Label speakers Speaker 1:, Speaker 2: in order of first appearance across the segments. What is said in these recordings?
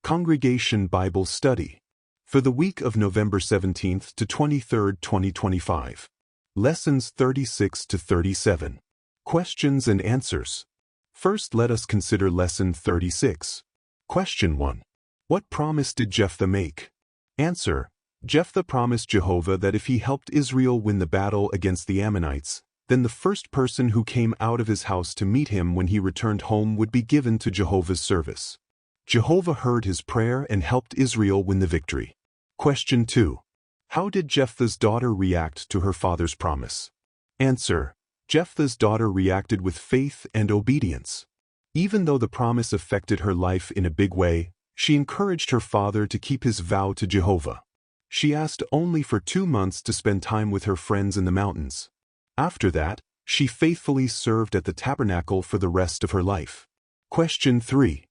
Speaker 1: Congregation Bible Study for the week of November 17th to 23rd, 2025. Lessons 36 to 37. Questions and answers. First, let us consider Lesson 36. Question 1. What promise did Jephthah make? Answer. Jephthah promised Jehovah that if he helped Israel win the battle against the Ammonites, then the first person who came out of his house to meet him when he returned home would be given to Jehovah's service. Jehovah heard his prayer and helped Israel win the victory. Question 2. How did Jephthah's daughter react to her father's promise? Answer. Jephthah's daughter reacted with faith and obedience. Even though the promise affected her life in a big way, she encouraged her father to keep his vow to Jehovah. She asked only for 2 months to spend time with her friends in the mountains. After that, she faithfully served at the tabernacle for the rest of her life. Question 3.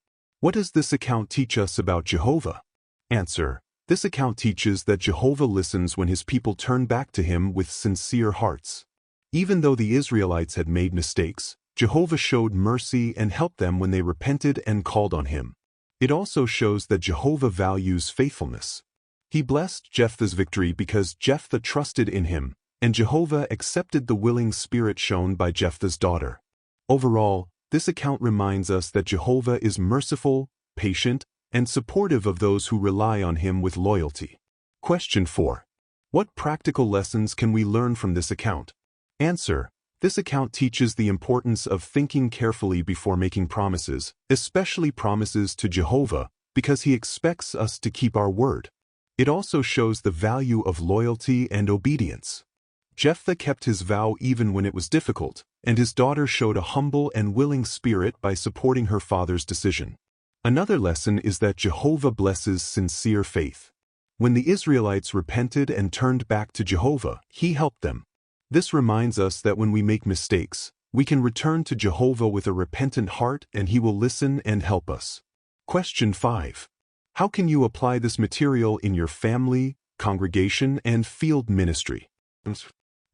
Speaker 1: What does this account teach us about Jehovah? Answer. This account teaches that Jehovah listens when his people turn back to him with sincere hearts. Even though the Israelites had made mistakes, Jehovah showed mercy and helped them when they repented and called on him. It also shows that Jehovah values faithfulness. He blessed Jephthah's victory because Jephthah trusted in him, and Jehovah accepted the willing spirit shown by Jephthah's daughter. Overall, this account reminds us that Jehovah is merciful, patient, and supportive of those who rely on him with loyalty. Question 4. What practical lessons can we learn from this account? Answer. This account teaches the importance of thinking carefully before making promises, especially promises to Jehovah, because he expects us to keep our word. It also shows the value of loyalty and obedience. Jephthah kept his vow even when it was difficult, and his daughter showed a humble and willing spirit by supporting her father's decision. Another lesson is that Jehovah blesses sincere faith. When the Israelites repented and turned back to Jehovah, he helped them. This reminds us that when we make mistakes, we can return to Jehovah with a repentant heart and he will listen and help us. Question 5. How can you apply this material in your family, congregation, and field ministry?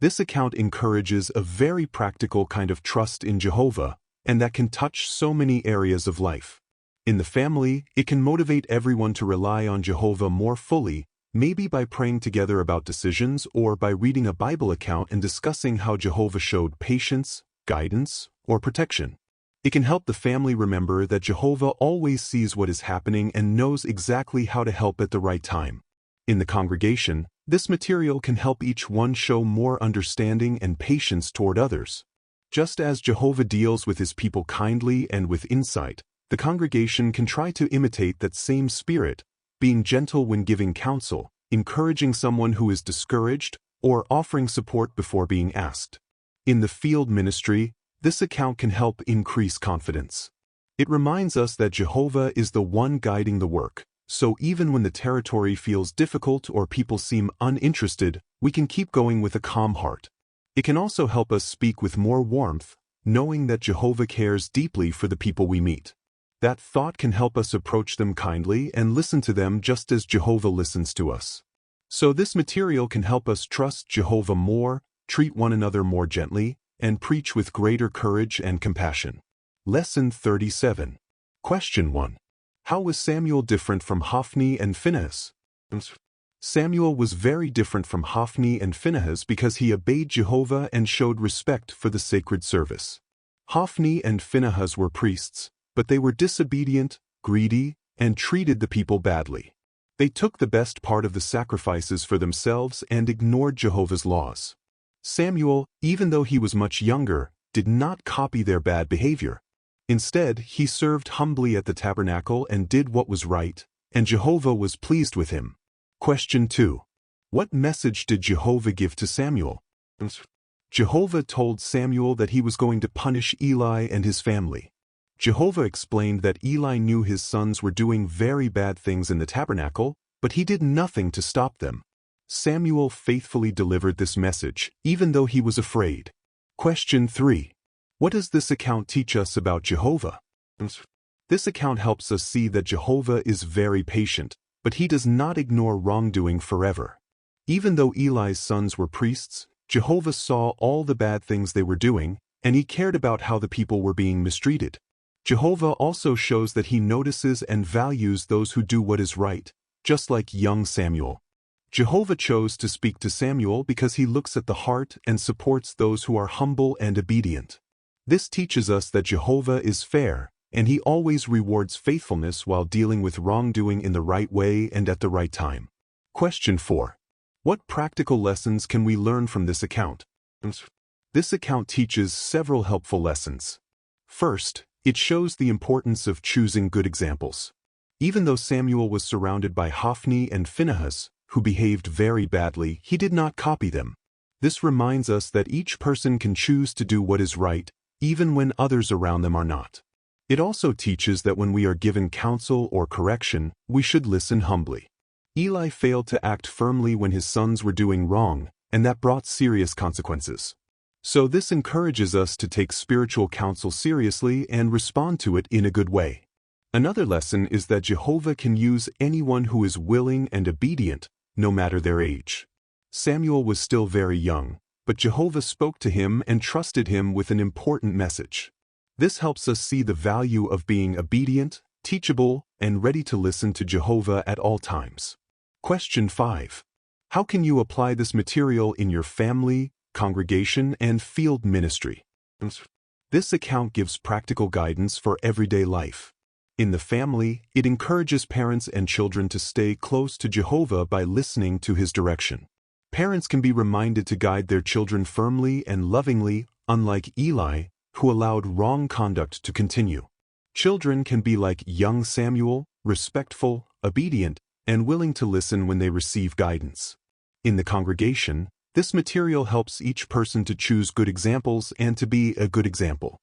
Speaker 1: This account encourages a very practical kind of trust in Jehovah, and that can touch so many areas of life. In the family, it can motivate everyone to rely on Jehovah more fully, maybe by praying together about decisions or by reading a Bible account and discussing how Jehovah showed patience, guidance, or protection. It can help the family remember that Jehovah always sees what is happening and knows exactly how to help at the right time. In the congregation, this material can help each one show more understanding and patience toward others. Just as Jehovah deals with his people kindly and with insight, the congregation can try to imitate that same spirit, being gentle when giving counsel, encouraging someone who is discouraged, or offering support before being asked. In the field ministry, this account can help increase confidence. It reminds us that Jehovah is the one guiding the work, so even when the territory feels difficult or people seem uninterested, we can keep going with a calm heart. It can also help us speak with more warmth, knowing that Jehovah cares deeply for the people we meet. That thought can help us approach them kindly and listen to them just as Jehovah listens to us. So this material can help us trust Jehovah more, treat one another more gently, and preach with greater courage and compassion. Lesson 37. Question 1. How was Samuel different from Hophni and Phinehas? Samuel was very different from Hophni and Phinehas because he obeyed Jehovah and showed respect for the sacred service. Hophni and Phinehas were priests, but they were disobedient, greedy, and treated the people badly. They took the best part of the sacrifices for themselves and ignored Jehovah's laws. Samuel, even though he was much younger, did not copy their bad behavior. Instead, he served humbly at the tabernacle and did what was right, and Jehovah was pleased with him. Question 2. What message did Jehovah give to Samuel? Jehovah told Samuel that he was going to punish Eli and his family. Jehovah explained that Eli knew his sons were doing very bad things in the tabernacle, but he did nothing to stop them. Samuel faithfully delivered this message, even though he was afraid. Question 3. What does this account teach us about Jehovah? This account helps us see that Jehovah is very patient, but he does not ignore wrongdoing forever. Even though Eli's sons were priests, Jehovah saw all the bad things they were doing, and he cared about how the people were being mistreated. Jehovah also shows that he notices and values those who do what is right, just like young Samuel. Jehovah chose to speak to Samuel because he looks at the heart and supports those who are humble and obedient. This teaches us that Jehovah is fair, and he always rewards faithfulness while dealing with wrongdoing in the right way and at the right time. Question 4. What practical lessons can we learn from this account? This account teaches several helpful lessons. First, it shows the importance of choosing good examples. Even though Samuel was surrounded by Hophni and Phinehas, who behaved very badly, he did not copy them. This reminds us that each person can choose to do what is right, even when others around them are not. It also teaches that when we are given counsel or correction, we should listen humbly. Eli failed to act firmly when his sons were doing wrong, and that brought serious consequences. So this encourages us to take spiritual counsel seriously and respond to it in a good way. Another lesson is that Jehovah can use anyone who is willing and obedient, no matter their age. Samuel was still very young, but Jehovah spoke to him and trusted him with an important message. This helps us see the value of being obedient, teachable, and ready to listen to Jehovah at all times. Question 5. How can you apply this material in your family, congregation, and field ministry? This account gives practical guidance for everyday life. In the family, it encourages parents and children to stay close to Jehovah by listening to his direction. Parents can be reminded to guide their children firmly and lovingly, unlike Eli, who allowed wrong conduct to continue. Children can be like young Samuel, respectful, obedient, and willing to listen when they receive guidance. In the congregation, this material helps each person to choose good examples and to be a good example.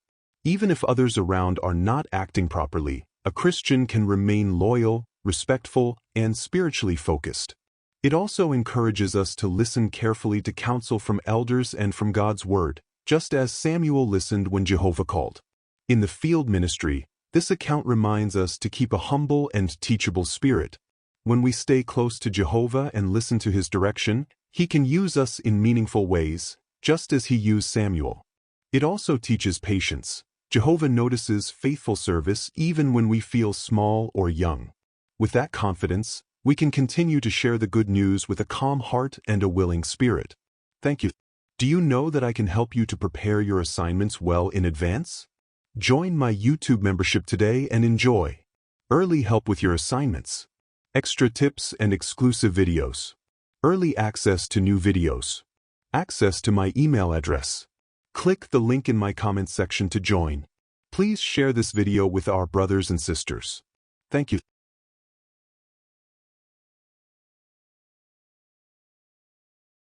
Speaker 1: Even if others around are not acting properly, a Christian can remain loyal, respectful, and spiritually focused. It also encourages us to listen carefully to counsel from elders and from God's word, just as Samuel listened when Jehovah called. In the field ministry, this account reminds us to keep a humble and teachable spirit. When we stay close to Jehovah and listen to his direction, he can use us in meaningful ways, just as he used Samuel. It also teaches patience. Jehovah notices faithful service even when we feel small or young. With that confidence, we can continue to share the good news with a calm heart and a willing spirit. Thank you. Do you know that I can help you to prepare your assignments well in advance? Join my YouTube membership today and enjoy early help with your assignments, extra tips and exclusive videos, early access to new videos, access to my email address. Click the link in my comments section to join. Please share this video with our brothers and sisters. Thank you.